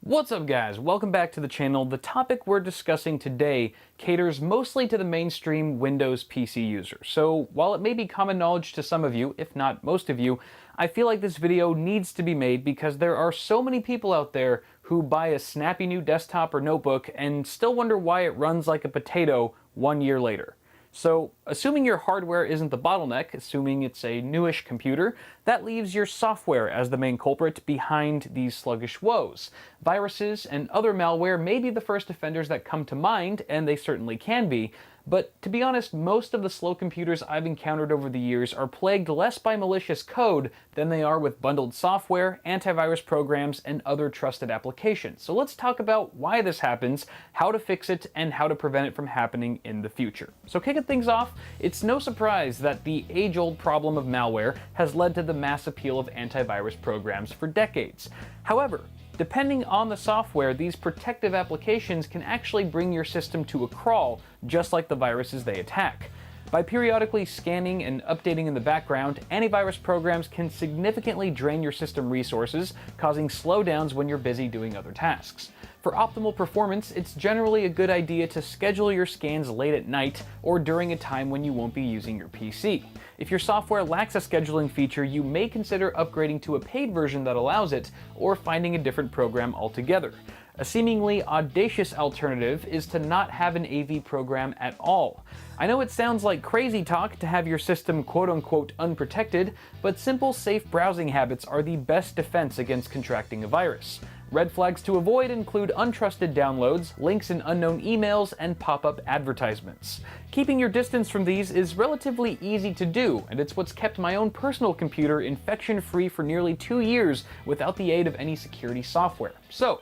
What's up guys, welcome back to the channel. The topic we're discussing today caters mostly to the mainstream Windows PC user. So while it may be common knowledge to some of you, if not most of you, I feel like this video needs to be made because there are so many people out there who buy a snappy new desktop or notebook and still wonder why it runs like a potato 1 year later. So, assuming your hardware isn't the bottleneck, assuming it's a newish computer, that leaves your software as the main culprit behind these sluggish woes. Viruses and other malware may be the first offenders that come to mind, and they certainly can be, but to be honest, most of the slow computers I've encountered over the years are plagued less by malicious code than they are with bundled software, antivirus programs, and other trusted applications. So let's talk about why this happens, how to fix it, and how to prevent it from happening in the future. So kicking things off, it's no surprise that the age-old problem of malware has led to the mass appeal of antivirus programs for decades. However, depending on the software, these protective applications can actually bring your system to a crawl, just like the viruses they attack. By periodically scanning and updating in the background, antivirus programs can significantly drain your system resources, causing slowdowns when you're busy doing other tasks. For optimal performance, it's generally a good idea to schedule your scans late at night or during a time when you won't be using your PC. If your software lacks a scheduling feature, you may consider upgrading to a paid version that allows it, or finding a different program altogether. A seemingly audacious alternative is to not have an AV program at all. I know it sounds like crazy talk to have your system quote-unquote unprotected, but simple, safe browsing habits are the best defense against contracting a virus. Red flags to avoid include untrusted downloads, links in unknown emails, and pop-up advertisements. Keeping your distance from these is relatively easy to do, and it's what's kept my own personal computer infection-free for nearly 2 years without the aid of any security software. So,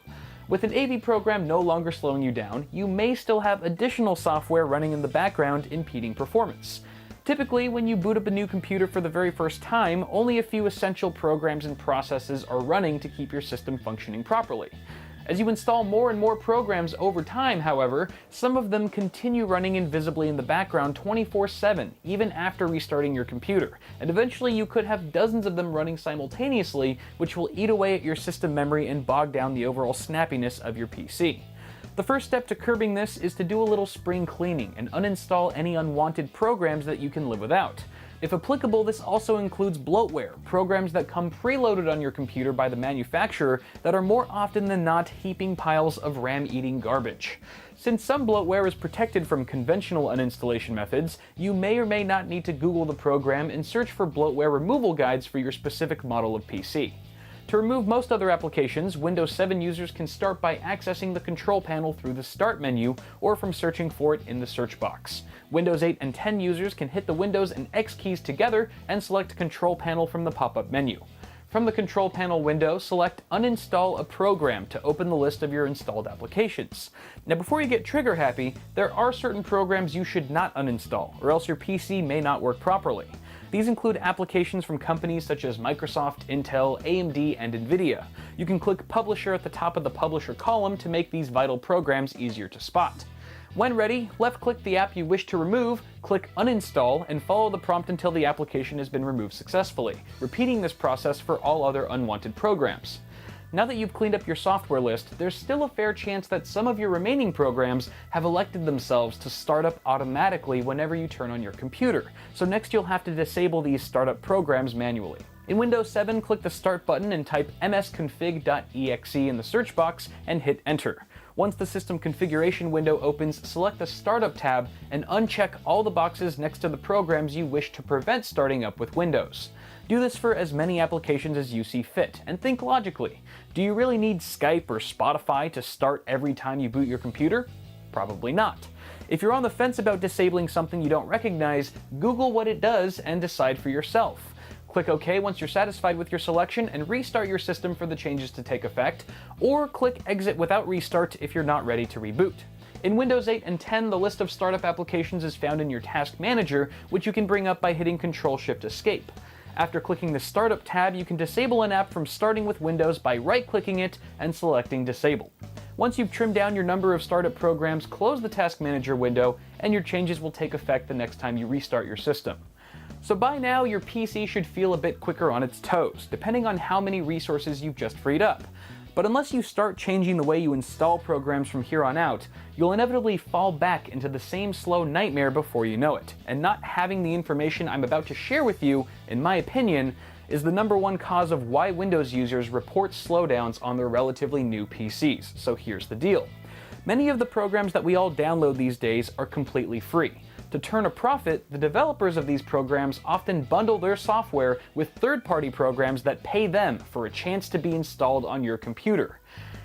with an AV program no longer slowing you down, you may still have additional software running in the background impeding performance. Typically, when you boot up a new computer for the very first time, only a few essential programs and processes are running to keep your system functioning properly. As you install more and more programs over time, however, some of them continue running invisibly in the background 24/7, even after restarting your computer, and eventually you could have dozens of them running simultaneously, which will eat away at your system memory and bog down the overall snappiness of your PC. The first step to curbing this is to do a little spring cleaning and uninstall any unwanted programs that you can live without. If applicable, this also includes bloatware, programs that come preloaded on your computer by the manufacturer that are more often than not heaping piles of RAM-eating garbage. Since some bloatware is protected from conventional uninstallation methods, you may or may not need to Google the program and search for bloatware removal guides for your specific model of PC. To remove most other applications, Windows 7 users can start by accessing the control panel through the Start menu or from searching for it in the search box. Windows 8 and 10 users can hit the Windows and X keys together and select Control Panel from the pop-up menu. From the Control Panel window, select Uninstall a Program to open the list of your installed applications. Now before you get trigger happy, there are certain programs you should not uninstall, or else your PC may not work properly. These include applications from companies such as Microsoft, Intel, AMD, and Nvidia. You can click Publisher at the top of the Publisher column to make these vital programs easier to spot. When ready, left-click the app you wish to remove, click Uninstall, and follow the prompt until the application has been removed successfully, repeating this process for all other unwanted programs. Now that you've cleaned up your software list, there's still a fair chance that some of your remaining programs have elected themselves to start up automatically whenever you turn on your computer, so next you'll have to disable these startup programs manually. In Windows 7, click the Start button and type msconfig.exe in the search box and hit Enter. Once the system configuration window opens, select the Startup tab and uncheck all the boxes next to the programs you wish to prevent starting up with Windows. Do this for as many applications as you see fit, and think logically. Do you really need Skype or Spotify to start every time you boot your computer? Probably not. If you're on the fence about disabling something you don't recognize, Google what it does and decide for yourself. Click OK once you're satisfied with your selection and restart your system for the changes to take effect, or click Exit without restart if you're not ready to reboot. In Windows 8 and 10, the list of startup applications is found in your Task Manager, which you can bring up by hitting Control-Shift-Escape. After clicking the Startup tab, you can disable an app from starting with Windows by right-clicking it and selecting Disable. Once you've trimmed down your number of startup programs, close the Task Manager window, and your changes will take effect the next time you restart your system. So by now, your PC should feel a bit quicker on its toes, depending on how many resources you've just freed up. But unless you start changing the way you install programs from here on out, you'll inevitably fall back into the same slow nightmare before you know it. And not having the information I'm about to share with you, in my opinion, is the #1 cause of why Windows users report slowdowns on their relatively new PCs. So here's the deal. Many of the programs that we all download these days are completely free. To turn a profit, the developers of these programs often bundle their software with third-party programs that pay them for a chance to be installed on your computer.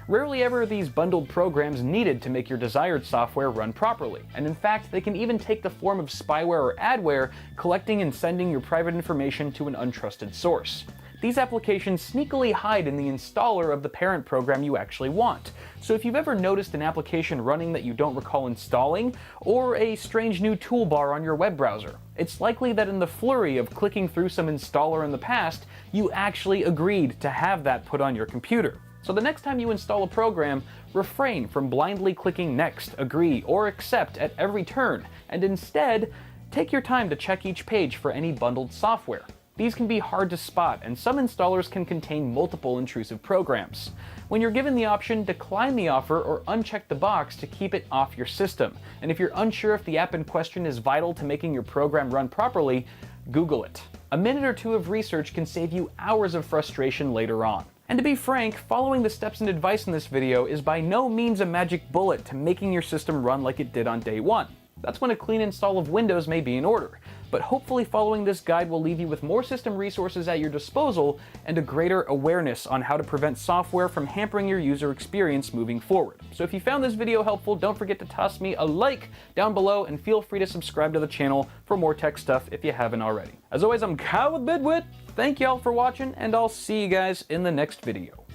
Rarely ever are these bundled programs needed to make your desired software run properly, and in fact, they can even take the form of spyware or adware, collecting and sending your private information to an untrusted source. These applications sneakily hide in the installer of the parent program you actually want. So if you've ever noticed an application running that you don't recall installing, or a strange new toolbar on your web browser, it's likely that in the flurry of clicking through some installer in the past, you actually agreed to have that put on your computer. So the next time you install a program, refrain from blindly clicking next, agree, or accept at every turn, and instead, take your time to check each page for any bundled software. These can be hard to spot, and some installers can contain multiple intrusive programs. When you're given the option, decline the offer or uncheck the box to keep it off your system. And if you're unsure if the app in question is vital to making your program run properly, Google it. A minute or two of research can save you hours of frustration later on. And to be frank, following the steps and advice in this video is by no means a magic bullet to making your system run like it did on day one. That's when a clean install of Windows may be in order. But hopefully following this guide will leave you with more system resources at your disposal and a greater awareness on how to prevent software from hampering your user experience moving forward. So if you found this video helpful, don't forget to toss me a like down below and feel free to subscribe to the channel for more tech stuff if you haven't already. As always, I'm Kyle with Bidwit. Thank y'all for watching, and I'll see you guys in the next video.